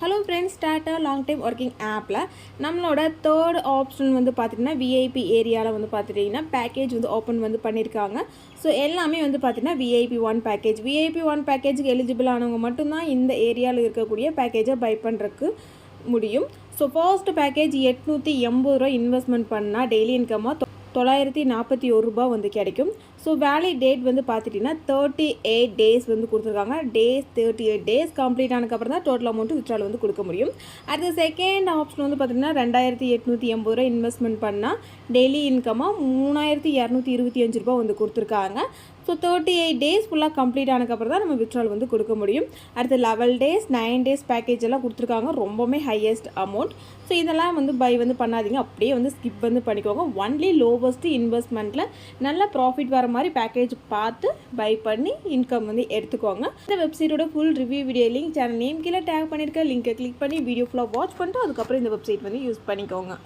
Hello friends, tata long time working ஆப்பில் நம்மளோட third option வந்து பார்த்திங்கன்னா விஐபி ஏரியாவில் வந்து பார்த்துட்டிங்கன்னா பேக்கேஜ் வந்து ஓப்பன் வந்து பண்ணியிருக்காங்க. ஸோ எல்லாமே வந்து பார்த்திங்கன்னா விஐபி ஒன் பேக்கேஜுக்கு எலிஜிபிள் ஆனவங்க மட்டும்தான் இந்த ஏரியாவில் இருக்கக்கூடிய பேக்கேஜை பை பண்ணுறதுக்கு முடியும். ஸோ ஃபர்ஸ்ட் பேக்கேஜ் ரூ. 880 இன்வெஸ்ட்மெண்ட் பண்ணால் டெய்லி இன்கமாக ரூ. 941 வந்து கிடைக்கும். ஸோ வேலிட் டேட் வந்து பார்த்துட்டிங்கன்னா 38 டேஸ் வந்து கொடுத்துருக்காங்க. 38 டேஸ் கம்ப்ளீட் ஆனதுக்கப்புறம் தான் டோட்டல் அமௌண்ட்டு வித்ட்ரால் வந்து கொடுக்க முடியும். அடுத்த செகண்ட் ஆப்ஷன் வந்து பார்த்திங்கன்னா ரூ. 2880 இன்வெஸ்ட்மெண்ட் பண்ணால் டெய்லி இன்கமாக ரூ. 3225 வந்து கொடுத்துருக்காங்க. ஸோ 38 டேஸ் ஃபுல்லாக கம்ப்ளீட் ஆனதுக்கப்புறம் தான் நம்ம வித்ட்ரால் வந்து கொடுக்க முடியும். அடுத்து 11 டேஸ் 9 டேஸ் பேக்கேஜ் எல்லாம் கொடுத்துருக்காங்க. ரொம்பவுமே ஹையஸ்ட் அமௌண்ட். ஸோ இதெல்லாம் வந்து பை வந்து பண்ணாதீங்க, அப்படியே வந்து ஸ்கிப் வந்து பண்ணிக்கோங்க. ஒன்லி லோவஸ்ட் இன்வெஸ்ட்மெண்ட்டில் நல்ல ப்ராஃபிட் வர மாதிரி பேக்கேஜ் பார்த்து பை பண்ணி இன்கம் வந்து எடுத்துக்கோங்க. இந்த வெப்சைட்டோட full review video link channel name கீழே டேக் பண்ணியிருக்க லிங்கை கிளிக் பண்ணி வீடியோ ஃபுல்லாக வாட்ச் பண்ணிட்டு அதுக்கப்புறம் இந்த வெப்சைட் வந்து யூஸ் பண்ணிக்கோங்க.